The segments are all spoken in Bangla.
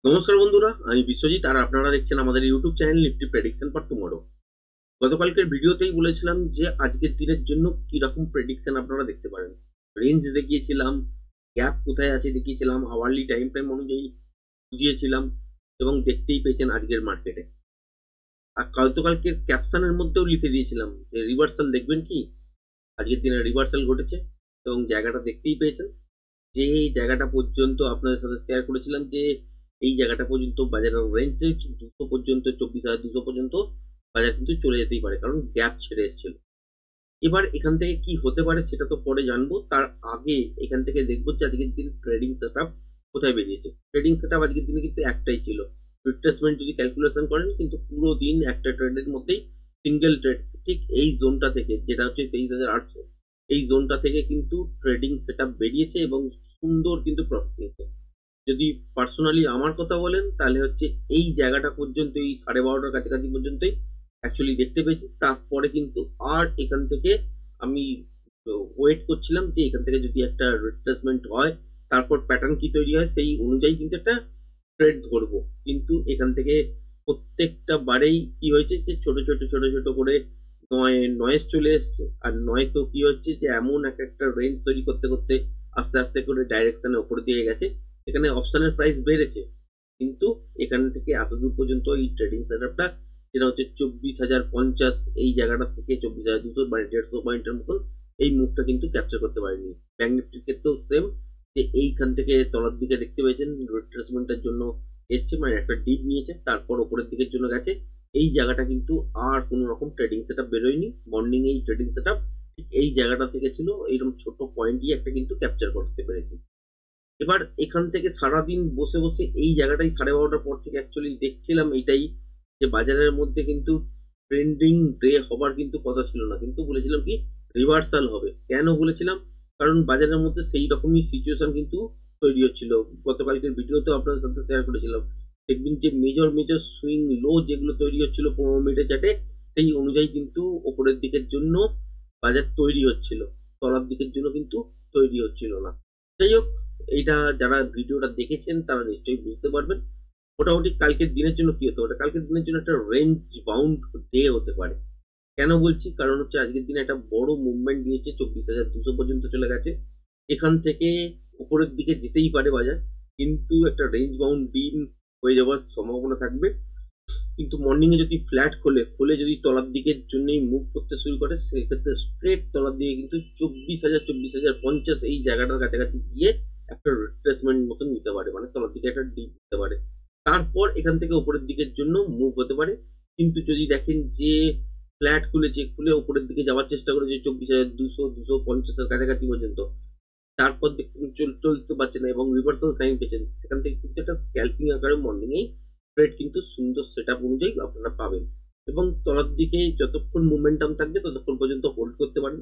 নমস্কার বন্ধুরা, আমি বিশ্বজিৎ আর আপনারা দেখছেন আমাদের YouTube channel Nifty prediction for tomorrow. গতকালকের ভিডিওতেই বলেছিলাম যে আজকের দিনের জন্য কি রকম প্রেডিকশন আপনারা দেখতে পারেন। রেঞ্জ দেখিয়েছিলাম, গ্যাপ কোথায় আছে দেখিয়েছিলাম, আওয়ারলি টাইম ফ্রেম অনুযায়ী বুঝিয়েছিলাম এবং দেখতেই পেয়েছেন আজকের মার্কেটে। আর গতকালকের ক্যাপশনের মধ্যেও লিখে দিয়েছিলাম যে রিভার্সাল দেখবেন কি, আজকের দিনে রিভার্সাল ঘটেছে এবং জায়গাটা দেখতেই পেয়েছেন। যে জায়গাটা পর্যন্ত আপনাদের সাথে শেয়ার করেছিলাম যে এই জায়গাটা পর্যন্ত বাজারের রেঞ্জ 200 পর্যন্ত, 24,200 পর্যন্ত বাজার কিন্তু চলে যেতেই পারে, কারণ গ্যাপ ছেড়ে এসেছিল। এবার এখান থেকে কি হতে পারে সেটা তো পরে জানবো, তার আগে এখান থেকে দেখবো যে আজকের দিন ট্রেডিং সেটআপ কোথায় বেরিয়েছে। ট্রেডিং সেটআপ আজকের দিনে কিন্তু একটাই ছিল। রিট্রেসমেন্ট যদি ক্যালকুলেশন করেন কিন্তু পুরো দিন একটা ট্রেডের মধ্যেই সিঙ্গেল ট্রেড ঠিক এই জোনটা থেকে, যেটা হচ্ছে 23,800, এই জোনটা থেকে কিন্তু ট্রেডিং সেটআপ বেরিয়েছে এবং সুন্দর কিন্তু প্রফিট নিয়েছে। যদি পার্সোনালি আমার কথা বলেন তাহলে হচ্ছে এই জায়গাটা পর্যন্ত, এই 12:30টার কাছাকাছি পর্যন্তই অ্যাকচুয়ালি দেখতে পেয়েছি। তারপরে কিন্তু আর এখান থেকে আমি ওয়েট করছিলাম যে এখান থেকে যদি একটা রিট্রেসমেন্ট হয়, তারপর প্যাটার্ন কি তৈরি হয় সেই অনুযায়ী কিন্তু একটা ট্রেড ধরবো। কিন্তু এখান থেকে প্রত্যেকটা বারেই কি হয়েছে যে ছোট ছোট ছোট ছোট করে নয়েজ চলে এসছে। আর নয়তো কি হচ্ছে যে এমন একটা রেঞ্জ তৈরি করতে করতে আস্তে আস্তে করে ডাইরেকশনে ওপরে দিয়ে গেছে, সেখানে অপশনের প্রাইস বেড়েছে, কিন্তু এখান থেকে এতদূর পর্যন্ত এই ট্রেডিং সেটআপটা, যেটা হচ্ছে 24,050, এই জায়গাটা থেকে 24,200 মানে 150 পয়েন্টের মতন এই মুভটা কিন্তু ক্যাপচার করতে পারেনি। ব্যাংক নিফটির ক্ষেত্রেও সেম, যে এইখান থেকে তলার দিকে দেখতে পেয়েছেন রিট্রেসমেন্টের জন্য এসছে, মানে একটা ডিপ নিয়েছে, তারপর ওপরের দিকের জন্য গেছে। এই জায়গাটা কিন্তু আর কোনো রকম ট্রেডিং সেটআপ বেরোয়নি। মর্নিং এই ট্রেডিং সেটআপ ঠিক এই জায়গাটা থেকে ছিল, এইরকম ছোট পয়েন্টই একটা কিন্তু ক্যাপচার করতে পেরেছি। এবার এখান থেকে সারাদিন বসে বসে এই জায়গাটাই 12:30টার পর থেকে অ্যাকচুয়ালি দেখছিলাম এইটাই, যে বাজারের মধ্যে কিন্তু ট্রেন্ডিং ডে হবার কিন্তু কথা ছিল না, কিন্তু বলেছিলাম কি রিভার্সাল হবে। কেন বলেছিলাম? কারণ বাজারের মধ্যে সেই রকমই সিচুয়েশন কিন্তু তৈরি হচ্ছিল। গতকালকের ভিডিওতেও আপনাদের সাথে শেয়ার করেছিলাম, দেখবেন যে মেজর মেজর সুইং লো যেগুলো তৈরি হচ্ছিল 15 মিনিটের চার্টে, সেই অনুযায়ী কিন্তু ওপরের দিকের জন্য বাজার তৈরি হচ্ছিল, তলার দিকের জন্য কিন্তু তৈরি হচ্ছিল না। যাই হোক, এইটা যারা ভিডিওটা দেখেছেন তারা নিশ্চয়ই বুঝতে পারবেন মোটামুটি কালকের দিনের জন্য কি হতে পারে। কালকের দিনের জন্য একটা রেঞ্জ বাউন্ড ডে হতে পারে। কেন বলছি? কারণ হচ্ছে আজকের দিনে একটা বড় মুভমেন্ট দিয়েছে, 24,200 পর্যন্ত চলে গেছে। এখান থেকে উপরের দিকে যেতেই পারে বাজার, কিন্তু একটা রেঞ্জ বাউন্ড দিন হয়ে যাওয়ার সম্ভাবনা থাকবে। কিন্তু মর্নিং এ যদি ফ্ল্যাট খোলে, যদি তলার দিকের জন্যই মুভ করতে শুরু করে, সেক্ষেত্রে স্ট্রেট তলার দিকে কিন্তু 24,050 এই জায়গাটার কাছাকাছি গিয়ে একটা রিট্রেসমেন্ট মতন নিতে পারে, মানে তলার দিকে একটা ডিপ নিতে পারে। তারপর এখান থেকে উপরের দিকের জন্য মুভ হতে পারে। কিন্তু যদি দেখেন যে ফ্ল্যাট খুলেছে, খুলে উপরের দিকে যাওয়ার চেষ্টা করেছে 24,200 250-এর কাছাকাছি পর্যন্ত, তারপর দেখুন চলতে পারছে না এবং রিভার্সাল সাইন পেয়েছেন, সেখান থেকে কিন্তু একটা স্ক্যাল্পিং আকারে মর্নিং এই ট্রেড কিন্তু সুন্দর সেটআপ অনুযায়ী আপনারা পাবেন। এবং তলার দিকে যতক্ষণ মোমেন্টাম থাকবে ততক্ষণ পর্যন্ত হোল্ড করতে পারেন।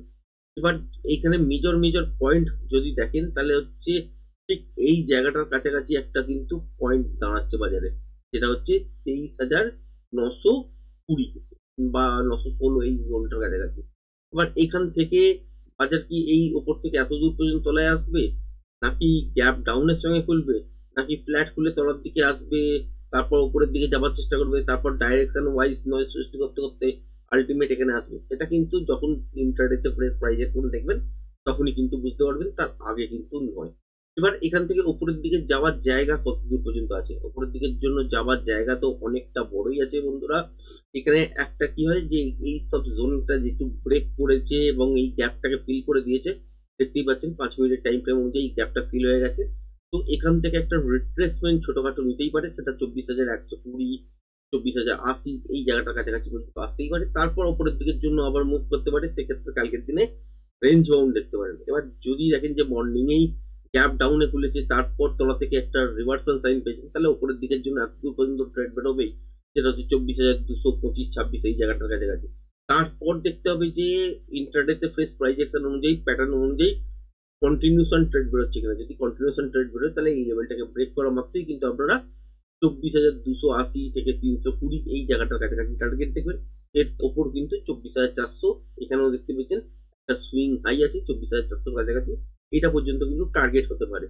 এবার এইখানে মেজর মেজর পয়েন্ট যদি দেখেন তাহলে হচ্ছে ঠিক এই জায়গাটার কাছাকাছি একটা কিন্তু পয়েন্ট দাঁড়াচ্ছে বাজারে, যেটা হচ্ছে 23,920 বা 916, এই জোনটার কাছাকাছি। এবার এখান থেকে বাজার কি এই ওপর থেকে এত দূর পর্যন্ত তলায় আসবে, নাকি গ্যাপ ডাউনের সঙ্গে খুলবে, নাকি ফ্ল্যাট খুলে তলার দিকে আসবে, তারপর উপরের দিকে যাবার চেষ্টা করবে, তারপর ডাইরেকশন ওয়াইজ নয়েজ সৃষ্টি করতে করতে আলটিমেট এখানে আসবে, সেটা কিন্তু যখন ইন্টারডেতে প্রেস প্রাইজেকশন দেখবেন তখনই কিন্তু বুঝতে পারবেন, তার আগে কিন্তু নয়। এবার এখান থেকে উপরের দিকে যাওয়ার জায়গা কত দূর পর্যন্ত আছে? উপরের দিকের জন্য যাওয়ার জায়গা তো অনেকটা বড়ই আছে বন্ধুরা। এখানে একটা কি হয় যে এই সব জোনটা যেহেতু ব্রেক করেছে এবং এই গ্যাপটাকে ফিল করে দিয়েছে, দেখতেই পাচ্ছেন 5 মিনিটের টাইম ফ্রেম অনুযায়ী গ্যাপটা ফিল হয়ে গেছে। তো এখান থেকে একটা রিট্রেসমেন্ট ছোটখাটো নিতেই পারে, সেটা 24,120 24,080 এই জায়গাটার কাছাকাছি পর্যন্ত আসতেই পারে। তারপর ওপরের দিকের জন্য আবার মুভ করতে পারে, সেক্ষেত্রে কালকের দিনে রেঞ্জ বাউন্ড দেখতে পারেন। এবার যদি দেখেন যে মর্নিং এই গ্যাপ ডাউনে খুলেছে, তারপর তলা থেকে একটা রিভার্সাল সাইন পেয়েছেন, তাহলে উপরের দিকের জন্য এতদূর পর্যন্ত ট্রেড বেরোবেই, যেটা হচ্ছে 24,225-26 এই জায়গাটার কাছাকাছি। তারপর দেখতে হবে যে ইন্টারডেতে ফ্রেশ প্রাইজেকশন অনুযায়ী, প্যাটার্ন অনুযায়ী কন্টিনিউশন ট্রেড বেরোচ্ছে কিনা। যদি কন্টিনিউশন ট্রেড বেরোয় তাহলে এই লেভেলটাকে ব্রেক করা মাত্রই কিন্তু আপনারা 24,280 থেকে 320 এই জায়গাটার কাছাকাছি টার্গেট দেখবেন। এর ওপর কিন্তু 24,400, এখানেও দেখতে পেয়েছেন একটা সুইং হাই আছে 24,400 কাছাকাছি, এটা পর্যন্ত কিন্তু টার্গেট হতে পারে।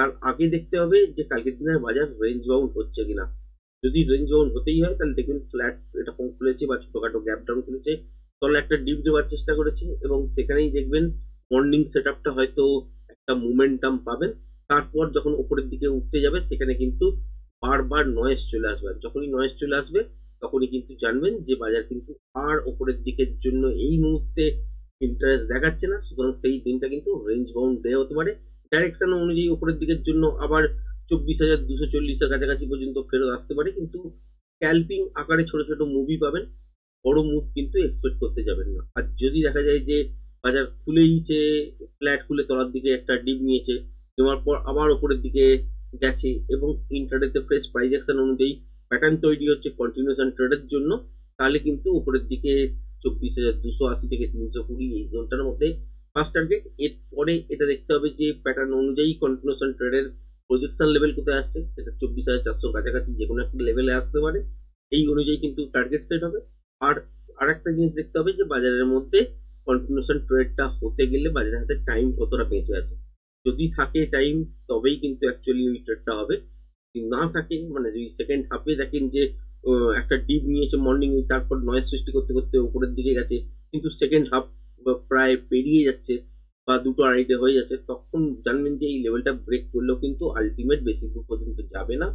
তার আগে দেখতে হবে যে কালকের দিনের বাজার রেঞ্জ বাউন্ড হচ্ছে কিনা। যদি রেঞ্জ বাউন্ড হতেই হয় তাহলে দেখবেন ফ্ল্যাট এরকম খুলেছে বা ছোটখাটো গ্যাপ ডাউন খুলেছে, তলে একটা ডিপ দেওয়ার চেষ্টা করেছে এবং সেখানেই দেখবেন মর্নিং সেট আপটা হয়তো একটা মোমেন্টাম পাবেন। তারপর যখন উপরের দিকে উঠতে যাবে সেখানে কিন্তু বারবার নয়েজ চলে আসবে, যখনই নয়েজ চলে আসবে তখনই কিন্তু জানবেন যে বাজার কিন্তু আর উপরের দিকের জন্য এই মুহূর্তে ইন্টারেস্ট দেখাচ্ছে না। সুতরাং সেই দিনটা কিন্তু রেঞ্জ বাউন্ড ডে হতে পারে। ডাইরেকশন অনুযায়ী উপরের দিকের জন্য আবার 24,240-এর কাছাকাছি পর্যন্ত ফেরত আসতে পারে, কিন্তু স্ক্যাল্পিং আকারে ছোট ছোট মুভি পাবেন, বড় মুভ কিন্তু এক্সপেক্ট করতে যাবেন না। আর যদি দেখা যায় যে বাজার খুলেইছে, ফ্ল্যাট খুলে তলার দিকে একটা ডিপ নিয়েছে, নেওয়ার পর আবার উপরের দিকে গেছে এবং ইন্টারডেতে ফ্রেশ প্রাইস অ্যাকশন অনুযায়ী প্যাটার্ন তৈরি হচ্ছে কন্টিনিউশন ট্রেডের জন্য, তাহলে কিন্তু উপরের দিকে 24,280 থেকে 320 এই জোনটার মধ্যে ফার্স্ট টার্গেট। এরপরে এটা দেখতে হবে যে প্যাটার্ন অনুযায়ী কন্টিনিউশন ট্রেডের প্রজেকশন লেভেল কোথায় আসছে, সেটা 24,400 কাছাকাছি যে কোনো একটা লেভেলে আসতে পারে। এই অনুযায়ী কিন্তু টার্গেট সেট হবে। আর আরেকটা জিনিস দেখতে হবে যে বাজারের মধ্যে কন্টিনিউশন ট্রেডটা হতে গেলে বাজারের হাতে টাইম কতটা বেঁচে আছে। যদি থাকে টাইম তবেই কিন্তু অ্যাকচুয়ালি ওই ট্রেডটা হবে। যদি না থাকে, মানে যদি সেকেন্ড হাফে দেখেন যে একটা ডিপ নিয়েছে মর্নিং, তারপর নয়েজ সৃষ্টি করতে করতে উপরের দিকে গেছে, কিন্তু সেকেন্ড হাফ প্রায় পেরিয়ে যাচ্ছে বা 2টো-2:30 হয়ে যাচ্ছে, তখন জানবেন যে এই লেভেলটা ব্রেক করলেও কিন্তু আলটিমেট বেশি দূর পর্যন্ত যাবে না।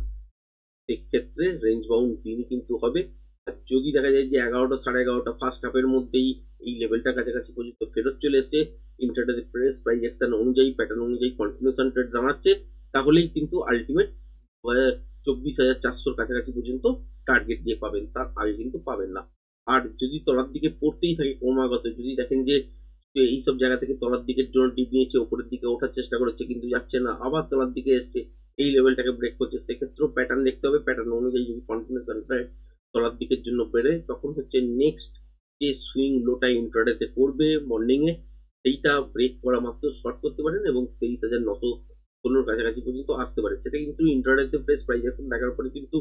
সেক্ষেত্রে রেঞ্জ বাউন্ড দিনই কিন্তু হবে। আর যদি দেখা যায় যে 11টা 11:30 ফার্স্ট হাফের মধ্যেই এই লেভেলটার কাছাকাছি পর্যন্ত ফেরত চলে এসছে, ইন্টারডে প্রেস প্রাইস অ্যাকশন অনুযায়ী প্যাটার্ন অনুযায়ী কন্টিনিউশন ট্রেড দাঁড়াচ্ছে, তাহলেই কিন্তু আলটিমেট 24,400-র কাছাকাছি পর্যন্ত টার্গেট দিয়ে পাবেন, তার আগে কিন্তু পাবেন না। আর যদি তলার দিকে পড়তেই থাকে ক্রমাগত, যদি দেখেন যে এইসব জায়গা থেকে তলার দিকের জন্য ডিপ নিয়েছে, উপরের দিকে ওঠার চেষ্টা করেছে কিন্তু যাচ্ছে না, আবার তলার দিকে এসছে, এই লেভেলটাকে ব্রেক করছে, সেক্ষেত্রেও প্যাটার্ন দেখতে হবে। প্যাটার্ন অনুযায়ী যদি কন্টিনিউশন তলার দিকের জন্য বেড়ে, তখন হচ্ছে নেক্সট যে সুইং লোটা ইন্ট্রাডেতে করবে মর্নিং এ, সেইটা ব্রেক করা মাত্র শর্ট করতে পারেন এবং 23,916-র কাছাকাছি পর্যন্ত আসতে পারে। সেটা কিন্তু ইন্ট্রাডেতে ফ্রেশ প্রাইস অ্যাকশন দেখার পরে কিন্তু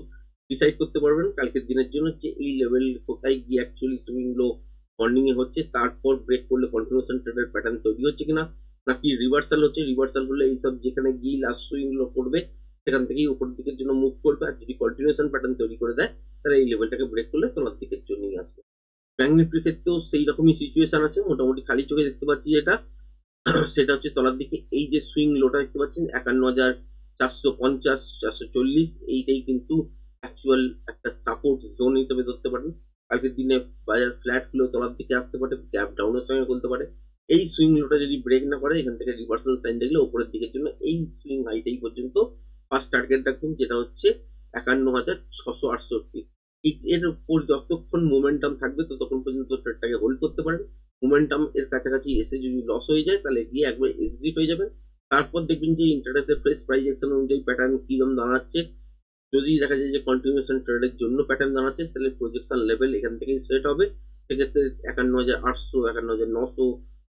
ডিসাইড করতে পারবেন কালকের দিনের জন্য যে এই লেভেল কোথায় গিয়ে অ্যাকচুয়ালি সুইং লো মর্নিং এ হচ্ছে, তারপর ব্রেক করলে কন্টিনিউশন ট্রেডের প্যাটার্ন তৈরি হচ্ছে কিনা, নাকি রিভার্সাল হচ্ছে। রিভার্সাল হলে এইসব যেখানে গিয়ে লাস্ট সুইং লো করবে সেখান থেকেই উপরের দিকের জন্য মুভ করবে। আর যদি কন্টিনিউশন প্যাটার্ন তৈরি করে দেয় তাহলে এই লেভেলটাকে ব্রেক করলে তলার দিকের জন্যই আসবে। ব্যাংক নিফটির ক্ষেত্রেও সেই রকমই সিচুয়েশন আছে, মোটামুটি খালি চোখে দেখতে পাচ্ছি যেটা সেটা হচ্ছে তলার দিকে এই যে সুইং লোটা দেখতে পাচ্ছেন 51,450-440, এইটাই কিন্তু অ্যাকচুয়াল একটা সাপোর্ট জোন হিসেবে ধরতে পারেন। কালকের দিনে বাজার ফ্ল্যাট খুলেও তলার দিকে আসতে পারে, গ্যাপ ডাউনের সঙ্গে খুলতে পারে। এই সুইং লোটা যদি ব্রেক না করে, এখান থেকে রিভার্সাল সাইন দেখলে উপরের দিকের জন্য এই সুইং হাইটাই পর্যন্ত ফার্স্ট টার্গেট রাখবেন, যেটা হচ্ছে 51,668। এর উপর যতক্ষণ মোমেন্টাম থাকবে ততক্ষণ পর্যন্ত ট্রেডটাকে হোল্ড করতে পারেন। মোমেন্টাম এর কাছাকাছি এসে যদি লস হয়ে যায় তাহলে গিয়ে একবার এক্সিট হয়ে যাবেন। তারপর দেখবেন যে ইন্টারডেতে ফ্রেশ প্রাইস অ্যাকশন অনুযায়ী প্যাটার্ন কিরকম দাঁড়াচ্ছে। যদি দেখা যায় যে কন্টিনিউশন ট্রেডের জন্য প্যাটার্ন দাঁড়াচ্ছে, তাহলে প্রজেকশন লেভেল এখান থেকেই সেট হবে। সেক্ষেত্রে 51,800, 51,900,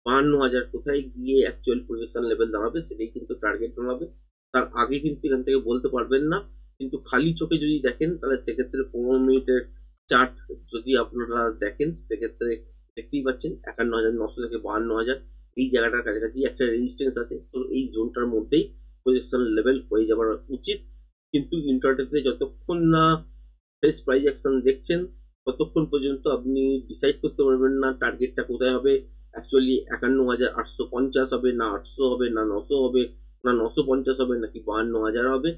52,000 কোথায় গিয়ে অ্যাকচুয়াল প্রজেকশন লেভেল দাঁড়াবে সেটাই কিন্তু টার্গেট দাঁড়াবে। তার আগে কিন্তু এখান থেকে বলতে পারবেন না। কিন্তু খালি চোখে যদি দেখেন তাহলে সেক্ষেত্রে 15 মিনিটের চার্ট যদি আপনারা দেখেন, সেক্ষেত্রে দেখতেই পাচ্ছেন 51,900 থেকে 52,000 এই জায়গাটার কাছাকাছি একটা রেজিস্ট্যান্স আছে। তো এই জোনটার মধ্যেই পজিশন লেভেল হয়ে যাওয়ার উচিত। কিন্তু ইন্টারডেতে যতক্ষণ না ফ্রেশ প্রাইস অ্যাকশন দেখছেন ততক্ষণ পর্যন্ত আপনি ডিসাইড করতে পারবেন না টার্গেটটা কোথায় হবে। অ্যাকচুয়ালি 51,850 হবে, না 800 হবে, না 900 হবে, না 950 হবে, নাকি 52,000 হবে,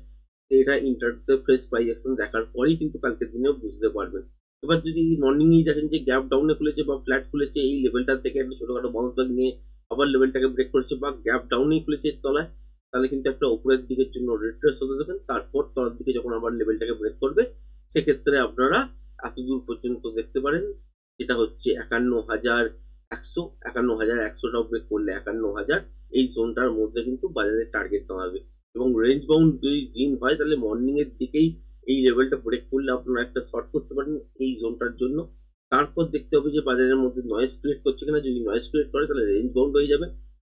এটা ইন্টারডেতে ফ্রেশ প্রাইস অ্যাকশন দেখার পরেই কিন্তু কালকের দিনেও বুঝতে পারবেন। এবার যদি মর্নিং এই দেখেন যে গ্যাপ ডাউনে খুলেছে বা ফ্ল্যাট খুলেছে, এই লেভেলটা থেকে একটা ছোটখাটো বাউন্স ব্যাক নিয়ে আবার লেভেলটাকে ব্রেক করেছে বা গ্যাপ ডাউনেই খুলেছে তলায়, তাহলে কিন্তু একটা উপরের দিকের জন্য রিট্রেস হতে দেবেন। তারপর তলার দিকে যখন আবার লেভেলটাকে ব্রেক করবে, সেক্ষেত্রে আপনারা এত দূর পর্যন্ত দেখতে পারেন, যেটা হচ্ছে 51,100, 51,100টাও ব্রেক করলে 51,000 এই জোনটার মধ্যে কিন্তু বাজারের টার্গেট দাঁড়াবে। এবং রেঞ্জ বাউন্ড যদি দিন হয় তাহলে মর্নিং এর দিকেই এই লেভেলটা ব্রেক করলে আপনারা একটা শর্ট করতে পারেন এই জোনটার জন্য। তারপর দেখতে হবে যে বাজারের মধ্যে নয়েজ ক্রিয়েট করছে কিনা। যদি নয়েজ ক্রিয়েট করে তাহলে রেঞ্জ বাউন্ড হয়ে যাবে,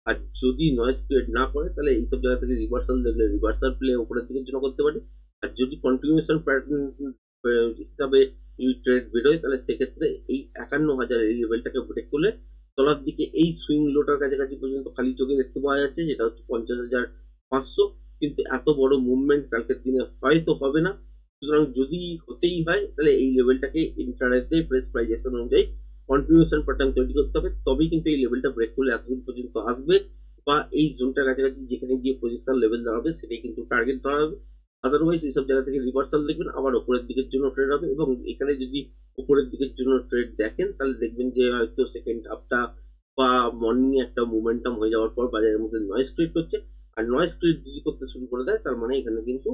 আর যদি নয়েজ ক্রিয়েট না করে তাহলে এইসব জায়গা থেকে রিভার্সাল দেখলে রিভার্সাল প্লে উপরের দিকের জন্য করতে পারি। আর যদি কন্টিনিউশন প্যাটার্ন হিসাবে যদি ট্রেড বেরোয় তাহলে সেক্ষেত্রে এই 51,000 এই লেভেলটাকে ব্রেক করলে তলার দিকে এই সুইং লোটার কাছাকাছি পর্যন্ত খালি চোখে দেখতে পাওয়া যাচ্ছে, যেটা হচ্ছে 50,500। কিন্তু এত বড় মুভমেন্ট কালকের দিনে হয়তো হবে না। সুতরাং যদি হতেই হয় তাহলে এই লেভেলটাকে ইন্টারনেটে প্রেস প্রাইজেশন অনুযায়ী কন্টিনিউশন প্যাটার্ন তৈরি করতে হবে, তবেই কিন্তু এই লেভেলটা ব্রেক করলে এতদূর পর্যন্ত আসবে বা এই জোনটার কাছাকাছি যেখানে গিয়ে পজিশন লেভেল দাঁড়াবে সেটাই কিন্তু টার্গেট ধরা হবে। আদারওয়াইজ এইসব জায়গা থেকে রিভার্সাল দেখবেন, আবার ওপরের দিকের জন্য ট্রেড হবে। এবং এখানে যদি উপরের দিকের জন্য ট্রেড দেখেন তাহলে দেখবেন যে হয়তো সেকেন্ড হাফটা বা মর্নিং একটা মোমেন্টাম হয়ে যাওয়ার পর বাজারের মধ্যে নয়েজ ক্রিয়েট করছে। আর নয়েজ ক্রিয়েট যদি করতে শুরু করে দেয় তার মানে এখানে কিন্তু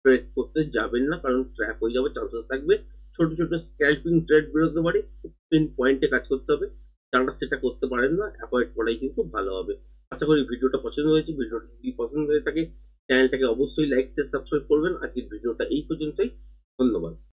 ট্রেড করতে যাবেন না, কারণ ট্র্যাপ হয়ে যাওয়ার চান্সেস থাকবে। ছোট ছোট স্ক্যাল্পিং ট্রেড বেরোতে পারে, পিন পয়েন্টে কাজ করতে হবে। যারা সেটা করতে পারেন না অ্যাভয়েড করাই কিন্তু ভালো হবে। আশা করি ভিডিওটা পছন্দ হয়েছে। ভিডিওটা যদি পছন্দ হয়ে থাকে চ্যানেলটাকে অবশ্যই লাইক শেয়ার সাবস্ক্রাইব করবেন। আজকের ভিডিওটা এই পর্যন্তই। ধন্যবাদ।